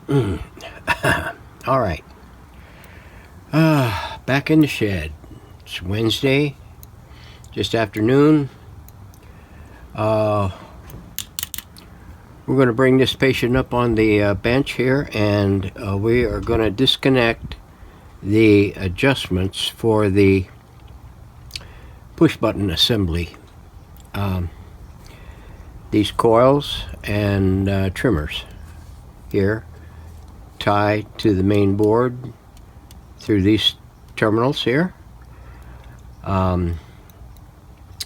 All right. Back in the shed. It's Wednesday, just afternoon. We're going to bring this patient up on the bench here, and we are going to disconnect the adjustments for the push button assembly. These coils and trimmers here tie to the main board through these terminals here.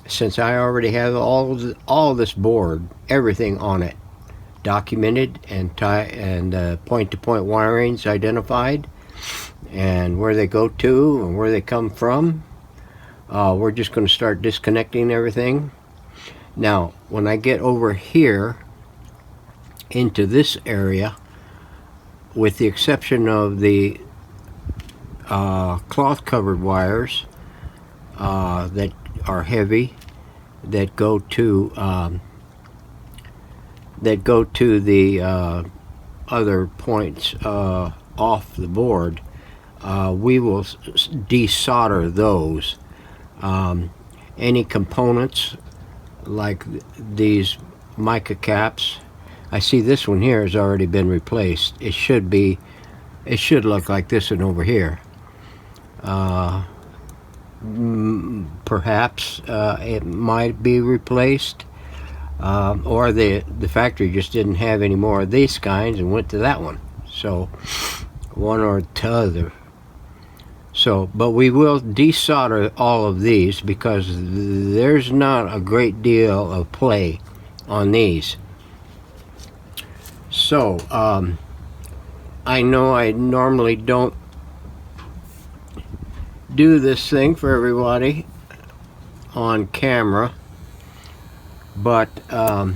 Since I already have all this board, everything on it documented and point-to-point wirings identified, and where they go to and where they come from, we're just going to start disconnecting everything. Now, when I get over here into this area, with the exception of the cloth-covered wires that are heavy, that go to the other points off the board, we will desolder those. Any components like these mica caps, I see this one here has already been replaced. It should look like this one over here. Perhaps it might be replaced, or the factory just didn't have any more of these kinds and went to that one. So one or the other. So, but we will desolder all of these because there's not a great deal of play on these. So I know I normally don't do this thing for everybody on camera, but I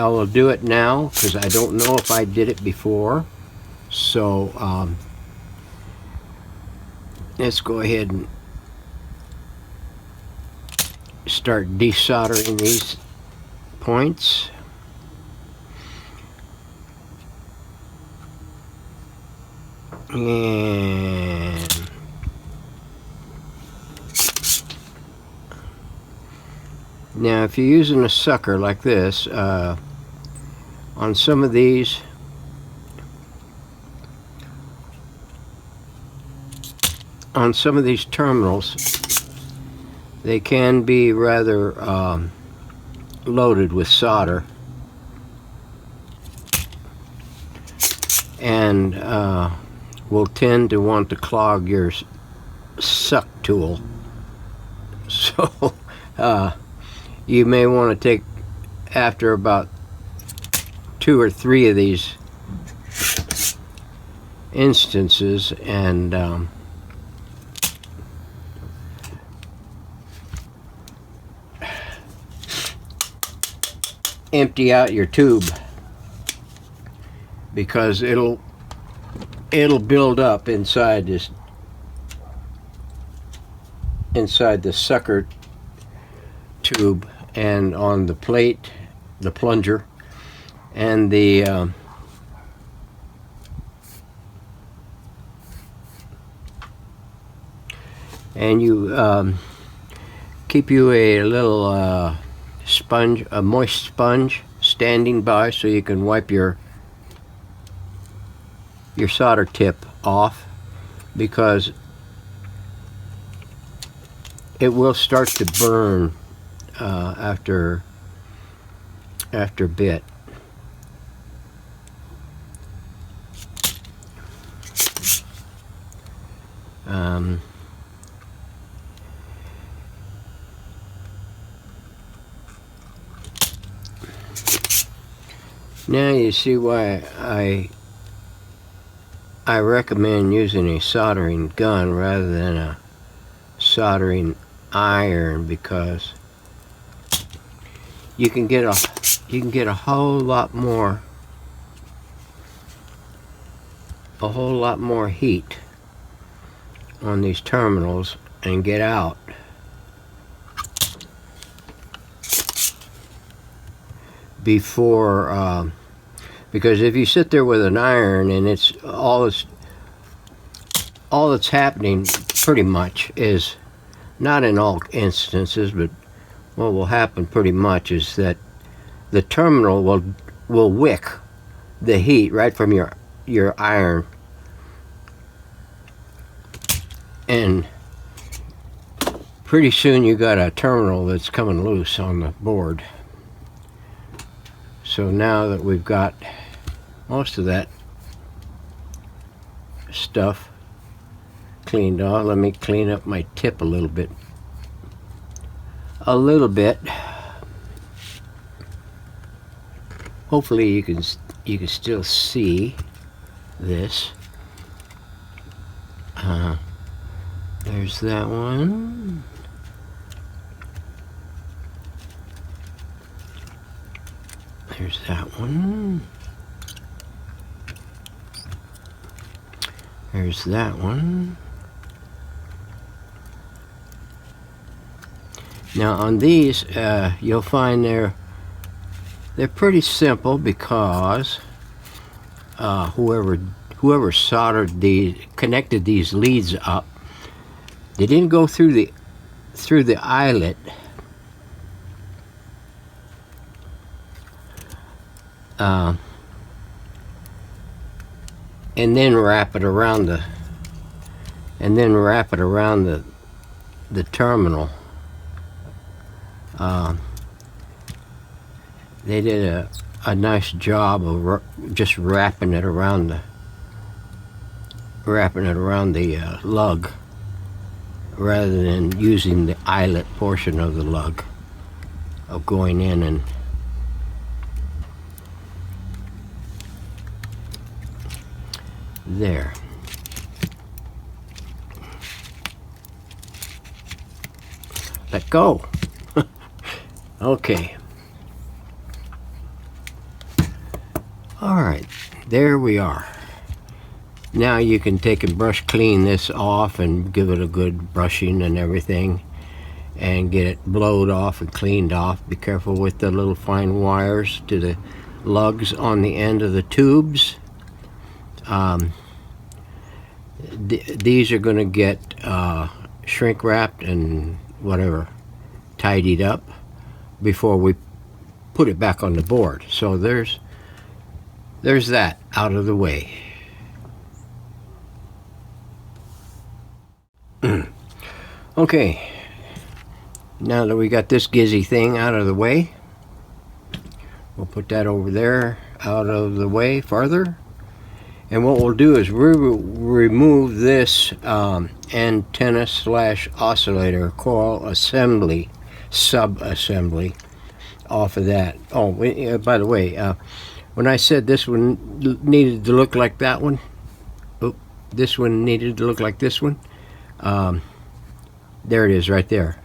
will do it now because I don't know if I did it before. So let's go ahead and start desoldering these points. And now if you're using a sucker like this, on some of these terminals, they can be rather loaded with solder, and will tend to want to clog your suck tool. So you may want to take, after about 2 or 3 of these instances, and empty out your tube, because it'll build up inside the sucker tube and on the plate, the plunger, and the and you keep you a little sponge, a moist sponge, standing by so you can wipe your solder tip off, because it will start to burn after a bit. Now you see why I recommend using a soldering gun rather than a soldering iron, because you can get a whole lot more heat on these terminals and get out before Because if you sit there with an iron and it's all that's happening pretty much is, not in all instances, but what will happen pretty much is that the terminal will wick the heat right from your iron, and pretty soon you got a terminal that's coming loose on the board. So now that we've got most of that stuff cleaned off, let me clean up my tip a little bit. Hopefully you can still see this. There's that one. There's that one. There's that one. Now on these, you'll find they're pretty simple, because whoever connected these leads up, they didn't go through the eyelet. And then wrap it around the terminal. They did a nice job of just wrapping it around the lug, rather than using the eyelet portion of the lug, of going in and there. Let go. Okay. All right, there we are. Now you can take and brush clean this off and give it a good brushing and everything, and get it blowed off and cleaned off. Be careful with the little fine wires to the lugs on the end of the tubes. These are going to get shrink wrapped and whatever tidied up before we put it back on the board. So there's that out of the way. Okay, now that we got this gizzy thing out of the way, we'll put that over there out of the way farther. And what we'll do is remove this antenna / oscillator coil assembly, sub-assembly, off of that. Oh, by the way, when I said this one needed to look like that one, this one needed to look like this one, there it is right there.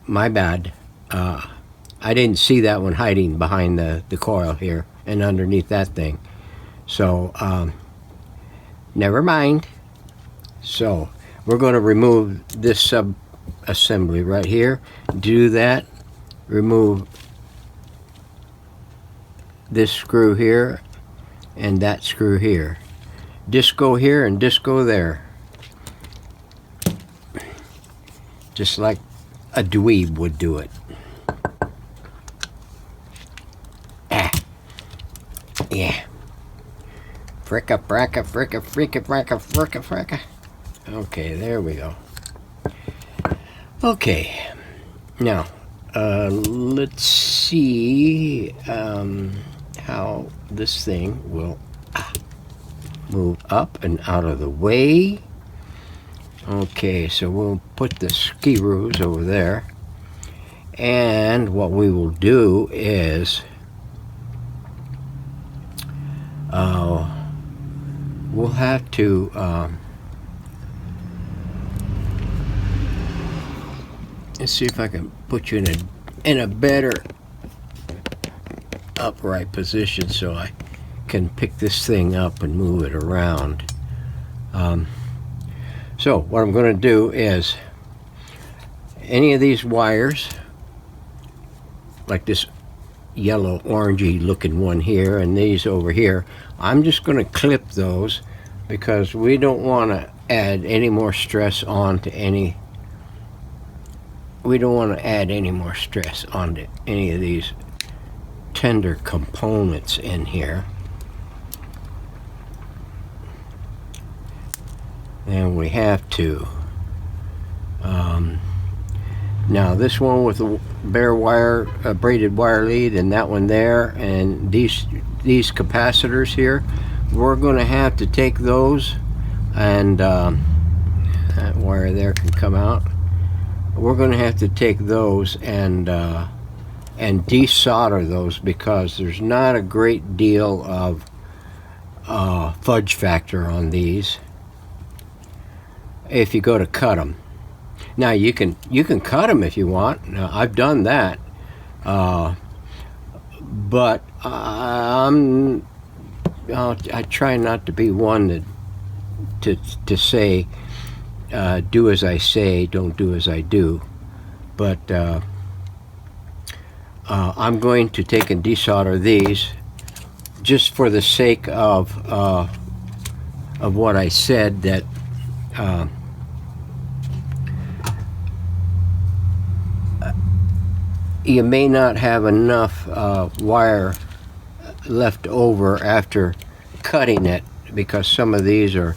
My bad. I didn't see that one hiding behind the coil here and underneath that thing. So, never mind. So, we're going to remove this sub-assembly right here. Do that. Remove this screw here and that screw here. Disco here and disco there. Just like a dweeb would do it. Yeah. Fricka, fracka, fricka, fricka, fracka, fricka, fracka. Okay, there we go. Okay. Now, let's see how this thing will move up and out of the way. Okay, so we'll put the skiroos over there, and what we will do is we'll have to let's see if I can put you in a better upright position so I can pick this thing up and move it around. So what I'm going to do is, any of these wires, like this yellow orangey looking one here and these over here. I'm just going to clip those because we don't want to add any more stress onto any any of these tender components in here. And we have to. Now this one with the bare wire, braided wire lead, and that one there, and these capacitors here, we're going to have to take those, and that wire there can come out. We're going to have to take those and desolder those because there's not a great deal of fudge factor on these if you go to cut them. Now you can cut them if you want. Now, I've done that, but I try not to be one to say do as I say, don't do as I do. But I'm going to take and desolder these just for the sake of what I said, that you may not have enough wire left over after cutting it, because some of these are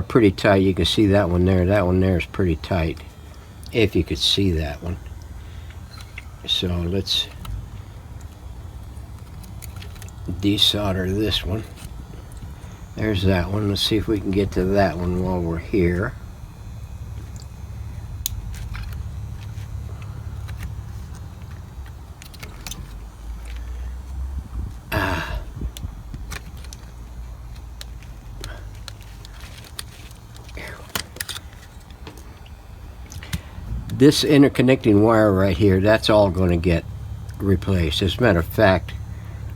pretty tight. You can see that one there. That one there is pretty tight, if you could see that one. So let's desolder this one. There's that one. Let's see if we can get to that one while we're here. This interconnecting wire right here, that's all going to get replaced. As a matter of fact,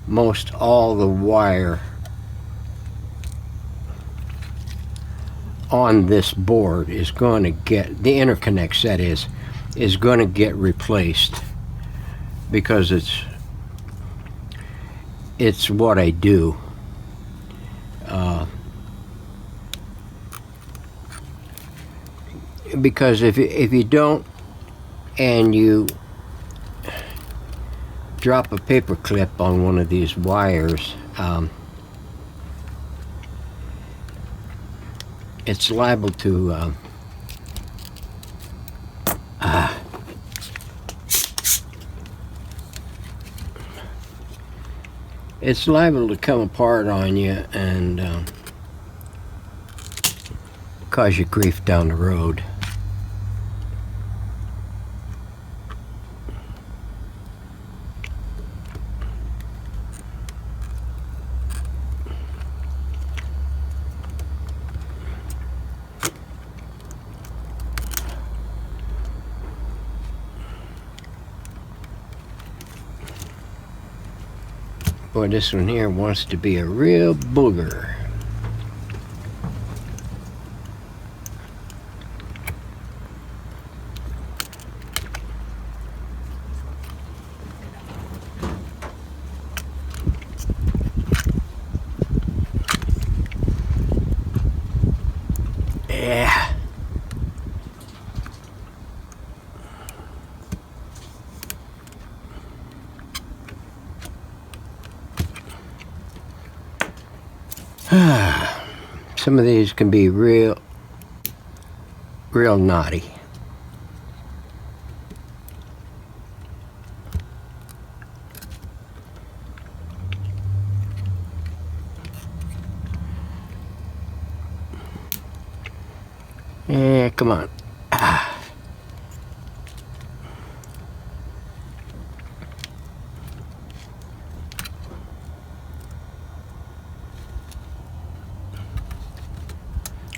most all the wire on this board is going to get, the interconnects that is going to get replaced, because it's what I do. Because if you don't, and you drop a paper clip on one of these wires, it's liable to it's liable to come apart on you and cause you grief down the road. Boy, this one here wants to be a real booger. Yeah. Some of these can be real naughty. Yeah, come on.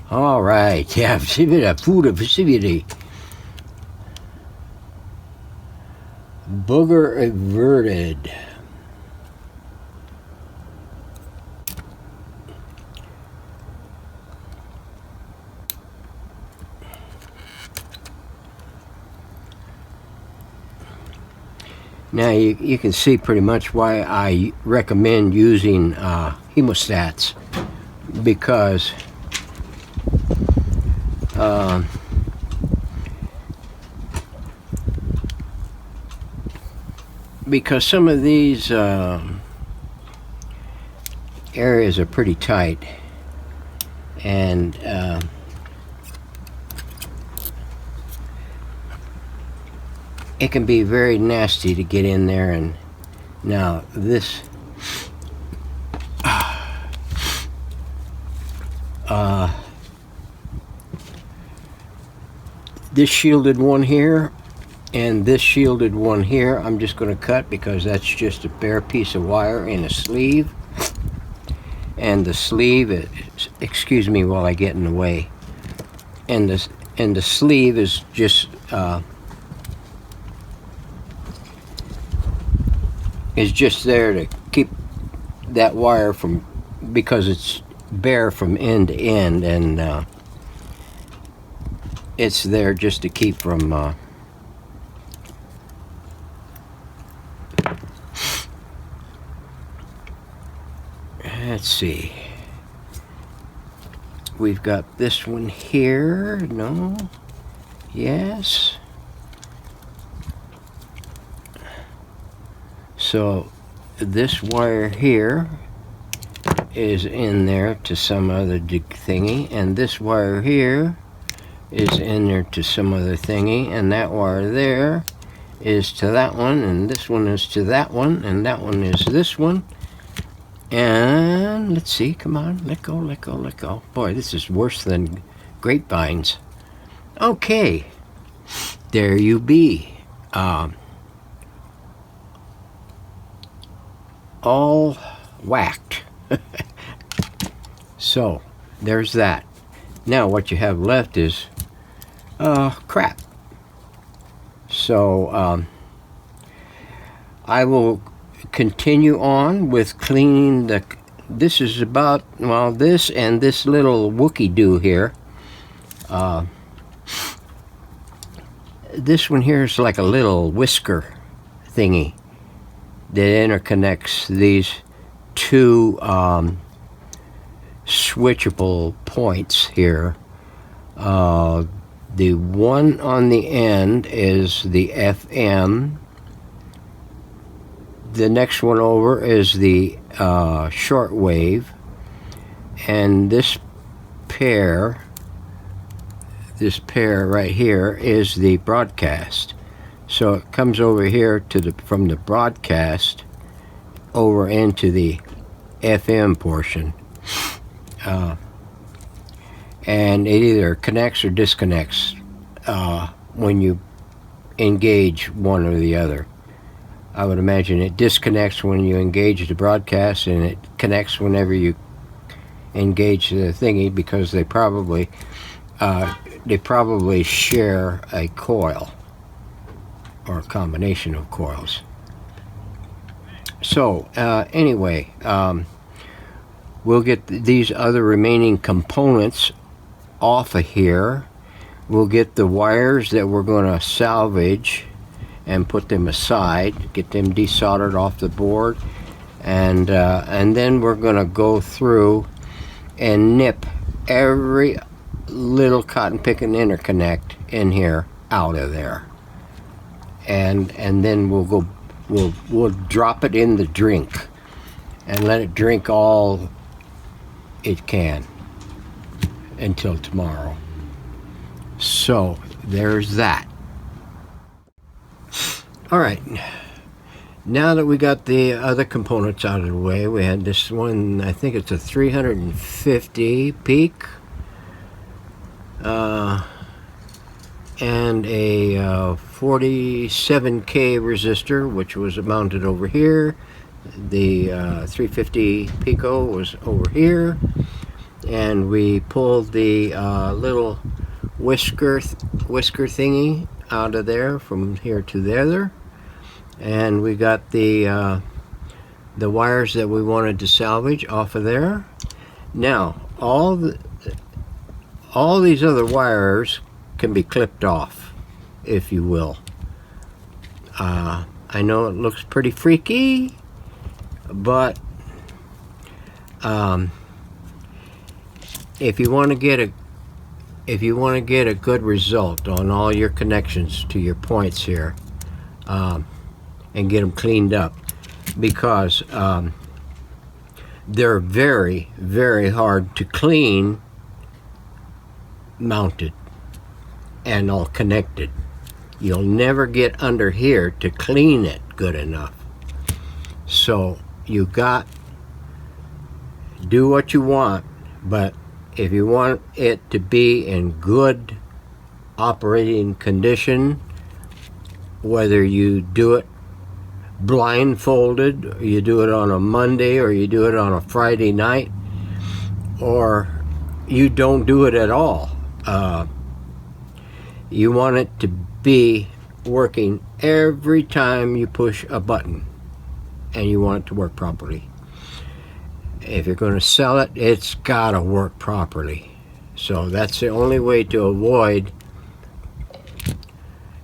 All right, yeah, food facility. Booger averted. Now you can see pretty much why I recommend using hemostats, because some of these areas are pretty tight, and it can be very nasty to get in there. And now this this shielded one here and this shielded one here, I'm just going to cut, because that's just a bare piece of wire in a sleeve. And the sleeve is, excuse me while I get in the way, and the sleeve is just there to keep that wire from, because it's bare from end to end, and it's there just to keep from let's see, we've got this one here, no, yes, so this wire here is in there to some other thingy, and this wire here is in there to some other thingy, and that wire there is to that one, and this one is to that one, and that one is this one. And let's see, come on, let go, let go, let go. Boy, this is worse than grapevines. Okay, there you be. All whacked. So there's that. Now what you have left is crap. So I will continue on with cleaning the, this is about, well, this and this little Wookie Doo here. This one here is like a little whisker thingy that interconnects these two switchable points here. The one on the end is the FM. The next one over is the shortwave, and this pair right here is the broadcast. So it comes over here to the, from the broadcast over into the FM portion, and it either connects or disconnects when you engage one or the other. I would imagine it disconnects when you engage the broadcast, and it connects whenever you engage the thingy, because they probably share a coil or a combination of coils. So anyway, we'll get these other remaining components off of here. We'll get the wires that we're going to salvage and put them aside, get them desoldered off the board, and then we're going to go through and nip every little cotton picking interconnect in here out of there, and then we'll drop it in the drink and let it drink all it can until tomorrow. So there's that. All right, now that we got the other components out of the way, we had this one, I think it's a 350 peak, and a 47K resistor, which was mounted over here. The 350 pico was over here, and we pulled the little whisker thingy out of there from here to there, and we got the wires that we wanted to salvage off of there. Now all these other wires can be clipped off, if you will, I know it looks pretty freaky, but if you want to get a good result on all your connections to your points here, and get them cleaned up, because they're very, very hard to clean mounted and all connected. You'll never get under here to clean it good enough. So you got, do what you want, but if you want it to be in good operating condition, whether you do it blindfolded, or you do it on a Monday, or you do it on a Friday night, or you don't do it at all, you want it to be working every time you push a button, and you want it to work properly. If you're going to sell it, it's got to work properly. So that's the only way to avoid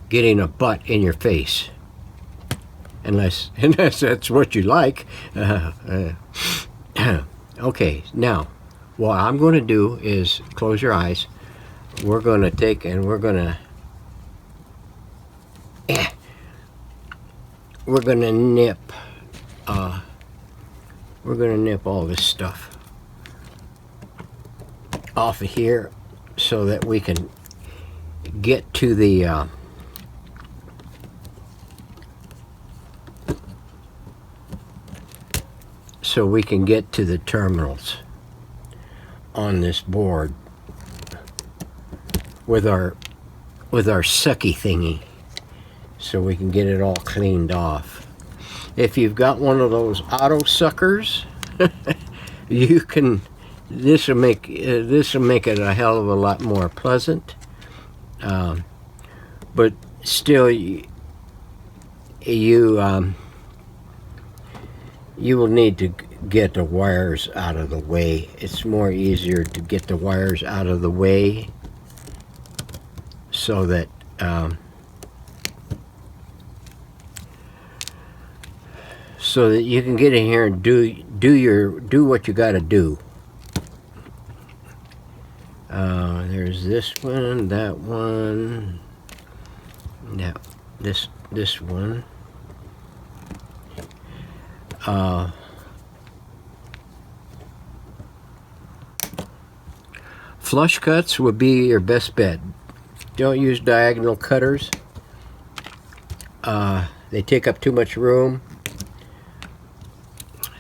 getting a butt in your face, unless that's what you like. Okay, now what I'm going to do is close your eyes. We're going to take and we're going to nip all this stuff off of here so that we can get to the terminals on this board with our sucky thingy, so we can get it all cleaned off. If you've got one of those auto suckers, you can. This will make it a hell of a lot more pleasant. But still, you will need to get the wires out of the way. It's more easier to get the wires out of the way so that you can get in here and do what you got to do. There's this one, that one, this one. Flush cuts would be your best bet. Don't use diagonal cutters. They take up too much room.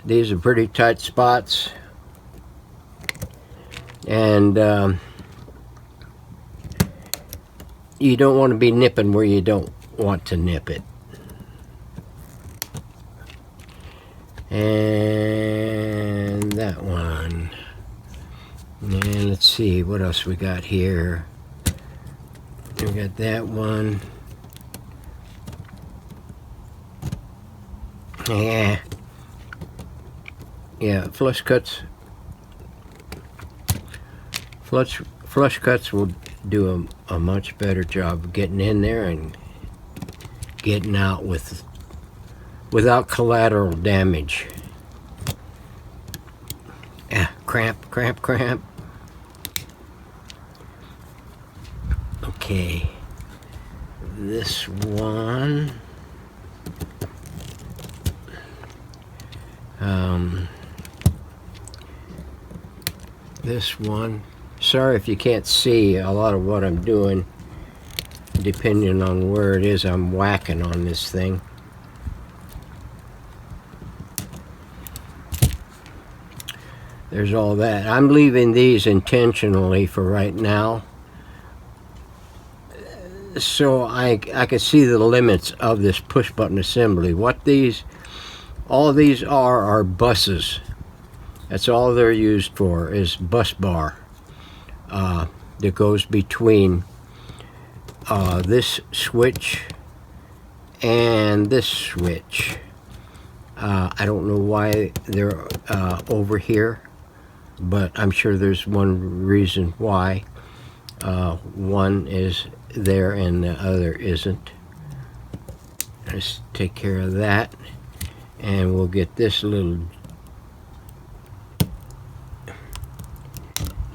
These are pretty tight spots, and you don't want to be nipping where you don't want to nip it. And that one. And let's see what else we got here. We got that one. Yeah, flush cuts will do a much better job of getting in there and getting out without collateral damage. Cramp. Okay, this one. This one. Sorry if you can't see a lot of what I'm doing, depending on where it is I'm whacking on this thing. There's all that. I'm leaving these intentionally for right now, so I can see the limits of this push button assembly. What all of these are buses. That's all they're used for, is bus bar that goes between this switch and this switch. I don't know why they're over here, but I'm sure there's one reason why. One is there and the other isn't. Let's take care of that, and we'll get this little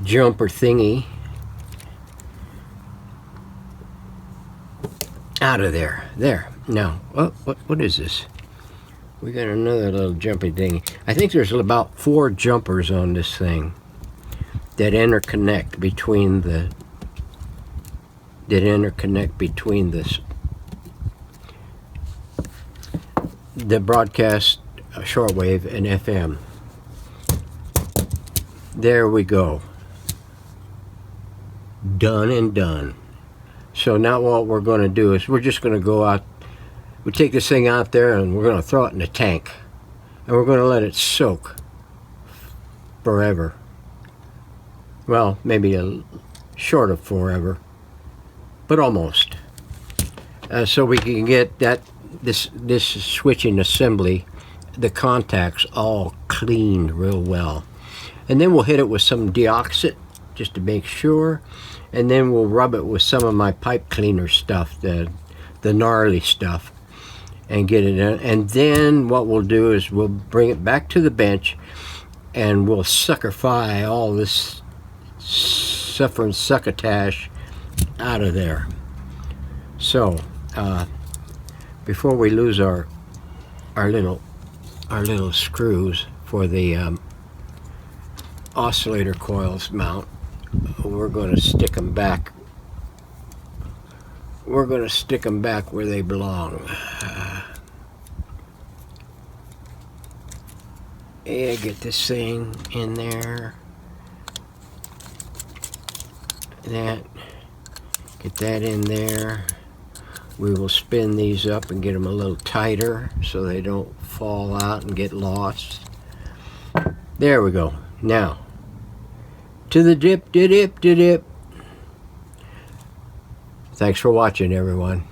jumper thingy out of there. There. Now, what is this? We got another little jumpy thing. I think there's about 4 jumpers on this thing that interconnect between the broadcast shortwave and FM. There we go. Done and done. So now what we're going to do is we're just going to go out. We take this thing out there and we're going to throw it in the tank. And we're going to let it soak forever. Well, maybe short of forever, but almost. So we can get this switching assembly, the contacts all cleaned real well. And then we'll hit it with some deoxit just to make sure. And then we'll rub it with some of my pipe cleaner stuff, the gnarly stuff, and get it in. And then what we'll do is we'll bring it back to the bench and we'll suckerfy all this suffering succotash out of there. So before we lose our little screws for the oscillator coils mount, we're going to stick them back. We're going to stick them back where they belong. Yeah, get this thing in there. Get that in there. We will spin these up and get them a little tighter so they don't fall out and get lost. There we go. Now, to the dip, dip. Thanks for watching, everyone.